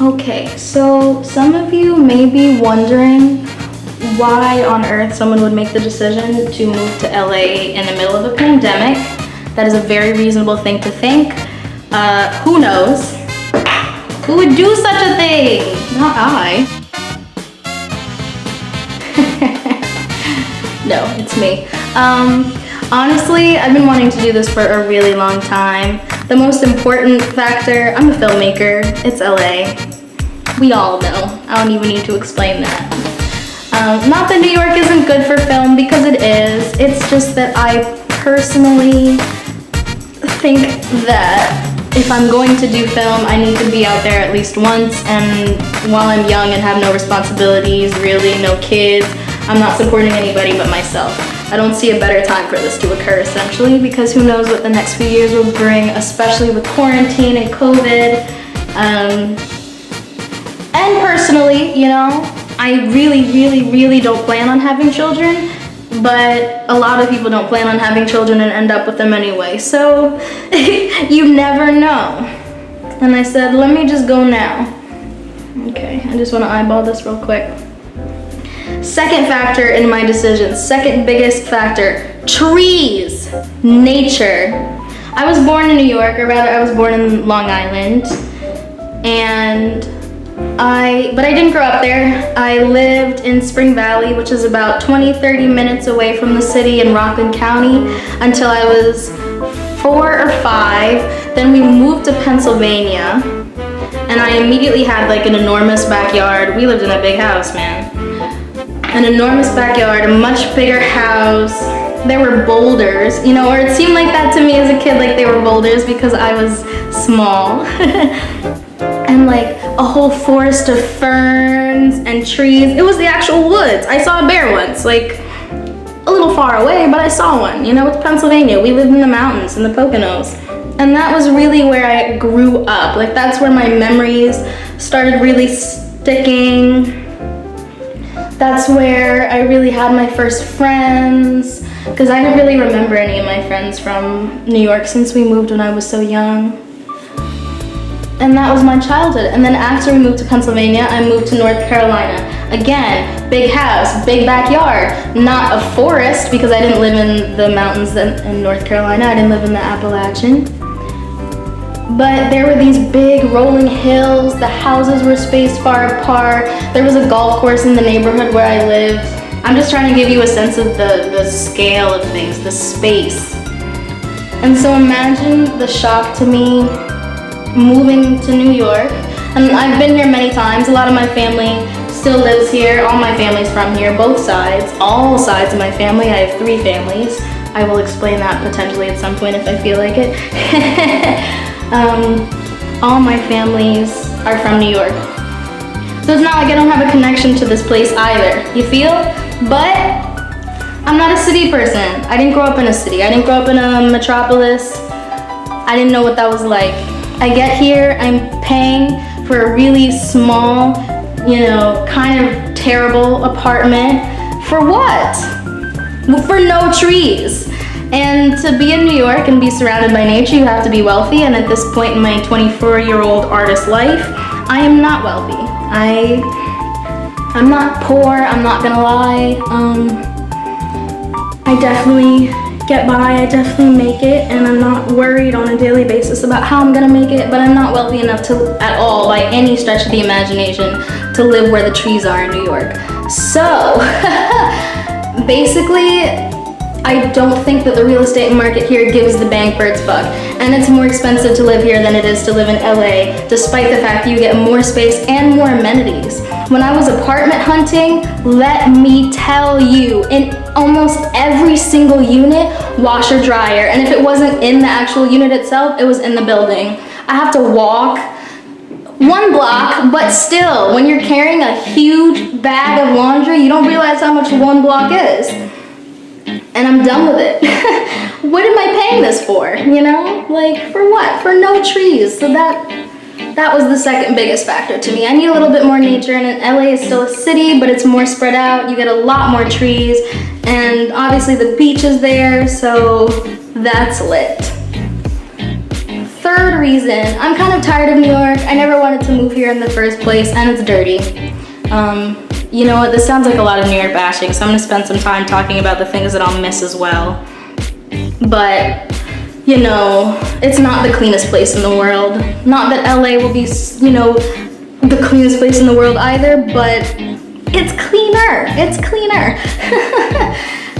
Okay, so some of you may be wondering why on earth someone would make the decision to move to LA in the middle of a pandemic. That is a very reasonable thing to think. Who knows? Who would do such a thing? Not I. No, it's me. Honestly, I've been wanting to do this for a really long time. The most important factor, I'm a filmmaker, it's LA. We all know, I don't even need to explain that. Not that New York isn't good for film, because it is. It's just that I personally think that if I'm going to do film, I need to be out there at least once, and while I'm young and have no responsibilities, really no kids, I'm not supporting anybody but myself. I don't see a better time for this to occur, essentially, because who knows what the next few years will bring, especially with quarantine and COVID. And personally, you know, I really don't plan on having children, but a lot of people don't plan on having children and end up with them anyway, so you never know. And I said, let me just go now. Okay, I just want to eyeball this real quick. Second factor in my decision, second biggest factor, trees, nature. I was born in New York, or rather I was born in Long Island, but I didn't grow up there. I lived in Spring Valley, which is about 20-30 minutes away from the city in Rockland County, until I was 4 or 5. Then we moved to Pennsylvania, and I immediately had like an enormous backyard. We lived in a big house, man. An enormous backyard, a much bigger house. There were boulders, you know, or it seemed like that to me as a kid, like they were boulders because I was small. And like a whole forest of ferns and trees. It was the actual woods. I saw a bear once, like a little far away, but I saw one. You know, it's Pennsylvania. We lived in the mountains, in the Poconos. And that was really where I grew up. Like that's where my memories started really sticking. That's where I really had my first friends, because I didn't really remember any of my friends from New York since we moved when I was so young. And that was my childhood. And then after we moved to Pennsylvania, I moved to North Carolina. Again, big house, big backyard, not a forest, because I didn't live in the mountains in North Carolina. I didn't live in the Appalachian. But there were these big rolling hills, the houses were spaced far apart, there was a golf course in the neighborhood where I lived. I'm just trying to give you a sense of the scale of things, the space. And so imagine the shock to me moving to New York. And I've been here many times, a lot of my family still lives here, all my family's from here, both sides, all sides of my family. I have 3 families. I will explain that potentially at some point if I feel like it. All my families are from New York. So it's not like I don't have a connection to this place either, you feel? But I'm not a city person. I didn't grow up in a city. I didn't grow up in a metropolis. I didn't know what that was like. I get here, I'm paying for a really small, you know, kind of terrible apartment. For what? For no trees. And to be in New York and be surrounded by nature, you have to be wealthy. And at this point in my 24-year-old artist life, I am not wealthy. I'm not poor, I'm not gonna lie. I definitely get by, I definitely make it, and I'm not worried on a daily basis about how I'm gonna make it, but I'm not wealthy enough to, at all, by any stretch of the imagination, to live where the trees are in New York. So, basically, I don't think that the real estate market here gives the bang for its buck. And it's more expensive to live here than it is to live in LA, despite the fact that you get more space and more amenities. When I was apartment hunting, let me tell you, in almost every single unit, washer dryer. And if it wasn't in the actual unit itself, it was in the building. I have to walk 1 block, but still, when you're carrying a huge bag of laundry, you don't realize how much 1 block is. And I'm done with it. What am I paying this for, you know? Like, for what? For no trees. So that was the second biggest factor to me. I need a little bit more nature, and LA is still a city, but it's more spread out. You get a lot more trees, and obviously the beach is there, so that's lit. Third third reason, I'm kind of tired of New York. I never wanted to move here in the first place, and it's dirty. You know what, this sounds like a lot of New York bashing, so I'm gonna spend some time talking about the things that I'll miss as well. But, you know, it's not the cleanest place in the world. Not that LA will be, you know, the cleanest place in the world either, but it's cleaner. It's cleaner.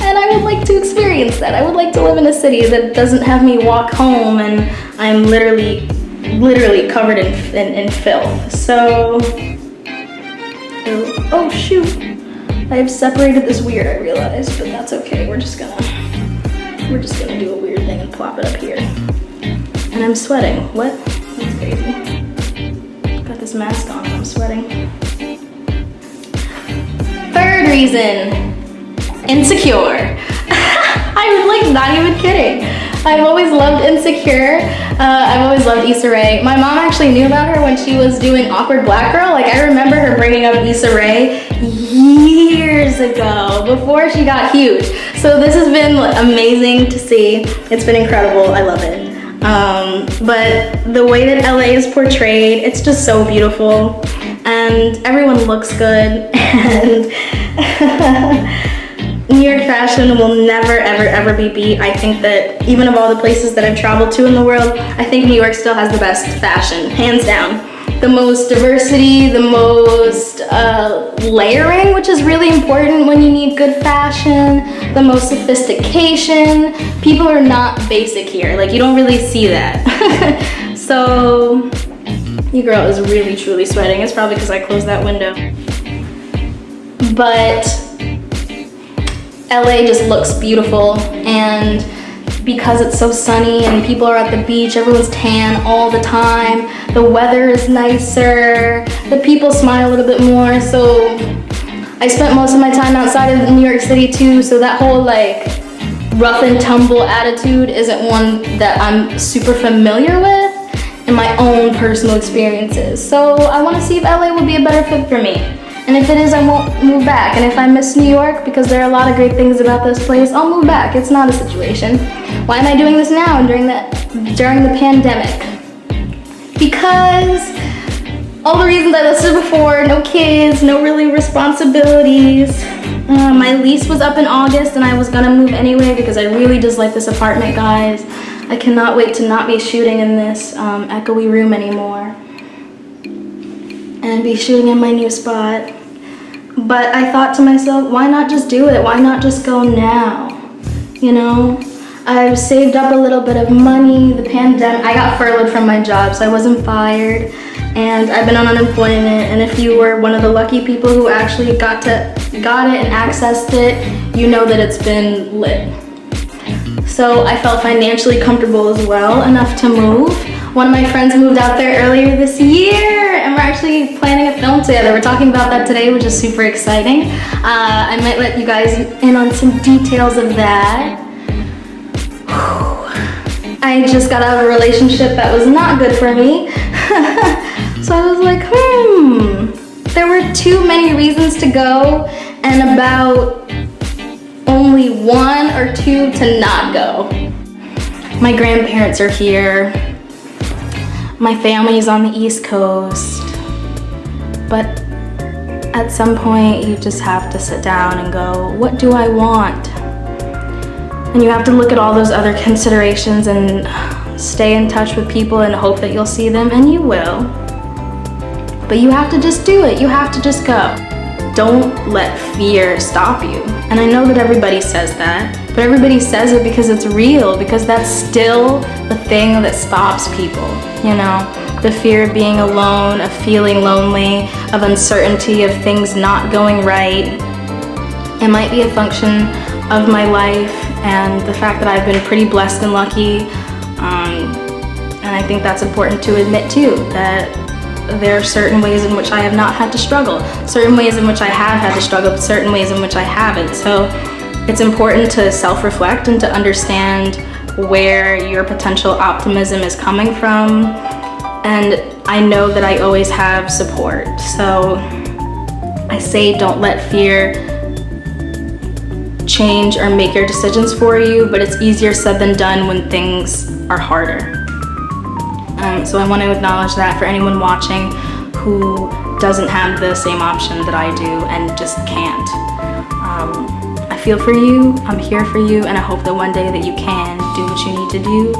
And I would like to experience that. I would like to live in a city that doesn't have me walk home and I'm literally covered in filth. So, oh shoot. I have separated this weird, I realized, but that's okay. We're just gonna do a weird thing and plop it up here. And I'm sweating. What? That's crazy. Got this mask on and I'm sweating. Third reason. Insecure. I'm like not even kidding. I've always loved Insecure. I've always loved Issa Rae. My mom actually knew about her when she was doing Awkward Black Girl. Like I remember her bringing up Issa Rae years ago, before she got huge. So this has been amazing to see. It's been incredible. I love it. But the way that LA is portrayed, it's just so beautiful. And everyone looks good. And New York fashion will never, ever, ever be beat. I think that even of all the places that I've traveled to in the world, I think New York still has the best fashion, hands down. The most diversity, the most layering, which is really important when you need good fashion, the most sophistication. People are not basic here. Like, you don't really see that. So, your girl is really, truly sweating. It's probably because I closed that window. But LA just looks beautiful, and because it's so sunny and people are at the beach, everyone's tan all the time, the weather is nicer, the people smile a little bit more. So I spent most of my time outside of New York City too, so that whole like rough and tumble attitude isn't one that I'm super familiar with in my own personal experiences. So I want to see if LA will be a better fit for me. And if it is, I won't move back. And if I miss New York, because there are a lot of great things about this place, I'll move back. It's not a situation. Why am I doing this now and during the pandemic? Because all the reasons I listed before, no kids, no really responsibilities. My lease was up in August and I was gonna move anyway because I really dislike this apartment, guys. I cannot wait to not be shooting in this echoey room anymore and be shooting in my new spot. But I thought to myself, why not just do it? Why not just go now? You know, I've saved up a little bit of money. The pandemic, I got furloughed from my job, so I wasn't fired. And I've been on unemployment. And if you were one of the lucky people who actually got it and accessed it, you know that it's been lit. So I felt financially comfortable as well, enough to move. One of my friends moved out there earlier this year, and we're actually planning a film together. We're talking about that today, which is super exciting. I might let you guys in on some details of that. I just got out of a relationship that was not good for me. So I was like, there were too many reasons to go, and about only one or two to not go. My grandparents are here. My family's on the East Coast. But at some point you just have to sit down and go, what do I want? And you have to look at all those other considerations and stay in touch with people and hope that you'll see them, and you will. But you have to just do it. You have to just go. Don't let fear stop you. And I know that everybody says that, but everybody says it because it's real, because that's still the thing that stops people, you know? The fear of being alone, of feeling lonely, of uncertainty, of things not going right. It might be a function of my life and the fact that I've been pretty blessed and lucky. And I think that's important to admit too, that there are certain ways in which I have not had to struggle, certain ways in which I have had to struggle, but certain ways in which I haven't. So it's important to self-reflect and to understand where your potential optimism is coming from. And I know that I always have support. So I say don't let fear change or make your decisions for you, but it's easier said than done when things are harder. So I want to acknowledge that for anyone watching who doesn't have the same option that I do and just can't. I feel for you, I'm here for you, and I hope that one day that you can do what you need to do.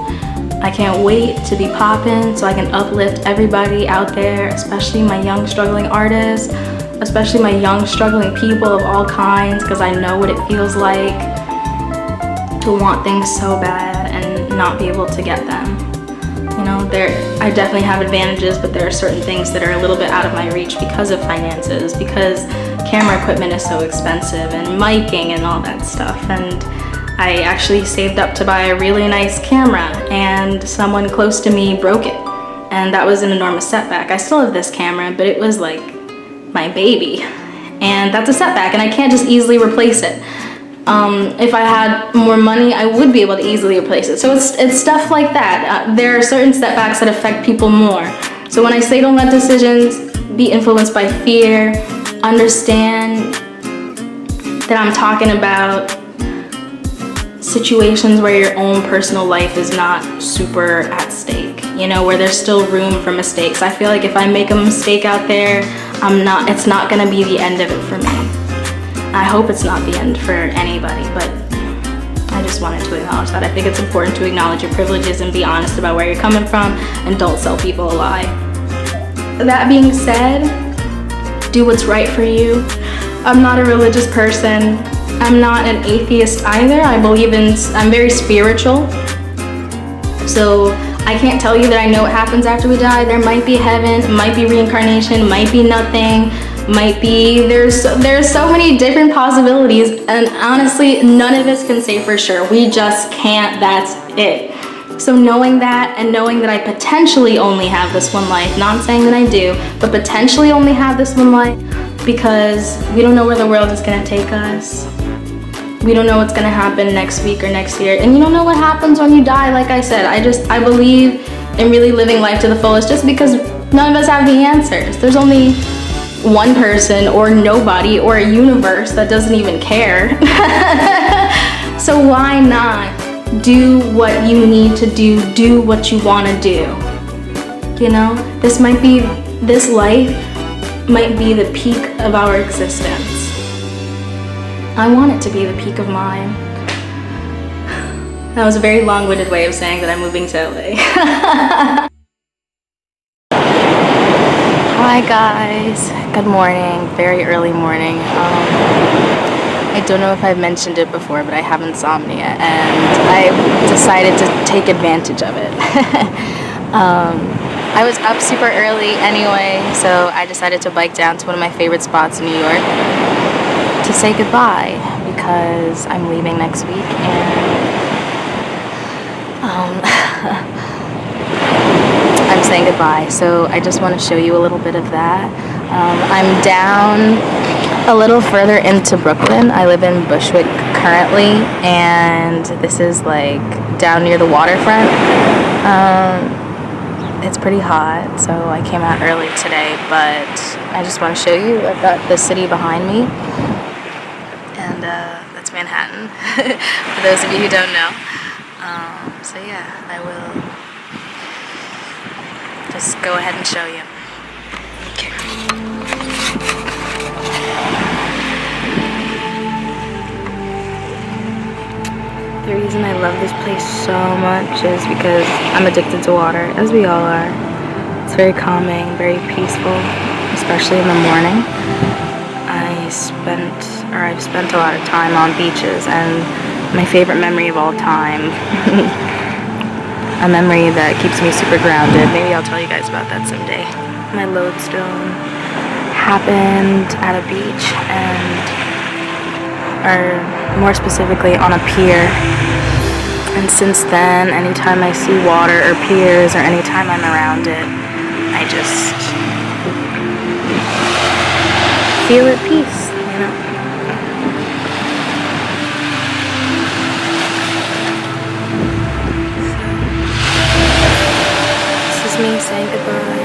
I can't wait to be poppin' so I can uplift everybody out there, especially my young struggling artists, especially my young struggling people of all kinds, because I know what it feels like to want things so bad and not be able to get them. You know, I definitely have advantages, but there are certain things that are a little bit out of my reach because of finances, because camera equipment is so expensive and miking and all that stuff. And I actually saved up to buy a really nice camera, and someone close to me broke it. And that was an enormous setback. I still have this camera, but it was like my baby. And that's a setback, and I can't just easily replace it. If I had more money, I would be able to easily replace it. So it's stuff like that. There are certain setbacks that affect people more. So when I say don't let decisions be influenced by fear, understand that I'm talking about situations where your own personal life is not super at stake, you know, where there's still room for mistakes. I feel like if I make a mistake out there, it's not gonna be the end of it for me. I hope it's not the end for anybody, but I just wanted to acknowledge that. I think it's important to acknowledge your privileges and be honest about where you're coming from, and don't sell people a lie. That being said, do what's right for you. I'm not a religious person. I'm not an atheist either. I'm very spiritual. So I can't tell you that I know what happens after we die. There might be heaven, might be reincarnation, might be nothing, might be, there's so many different possibilities, and honestly, none of us can say for sure. We just can't, that's it. So knowing that, and knowing that I potentially only have this one life, not saying that I do, but potentially only have this one life, because we don't know where the world is gonna take us. We don't know what's gonna happen next week or next year, and you don't know what happens when you die. Like I said, I believe in really living life to the fullest, just because none of us have the answers. There's only one person or nobody or a universe that doesn't even care. So why not do what you need to do what you want to do? You know, this life might be the peak of our existence. I want it to be the peak of mine. That was a very long-winded way of saying that I'm moving to LA. Hi guys, good morning, very early morning. I don't know if I've mentioned it before, but I have insomnia, and I decided to take advantage of it. I was up super early anyway, so I decided to bike down to one of my favorite spots in New York to say goodbye, because I'm leaving next week, and I'm saying goodbye. So I just want to show you a little bit of that. I'm down a little further into Brooklyn. I live in Bushwick currently, and this is like down near the waterfront. It's pretty hot, so I came out early today, but I just want to show you. I've got the city behind me, and that's Manhattan, for those of you who don't know. So yeah, I will just go ahead and show you. Okay. The reason I love this place so much is because I'm addicted to water, as we all are. It's very calming, very peaceful, especially in the morning. I've spent a lot of time on beaches, and my favorite memory of all time, a memory that keeps me super grounded. Maybe I'll tell you guys about that someday. My lodestone happened at a beach, or more specifically on a pier. And since then, anytime I see water or piers, or anytime I'm around it, I just feel at peace, you know? This is me saying goodbye.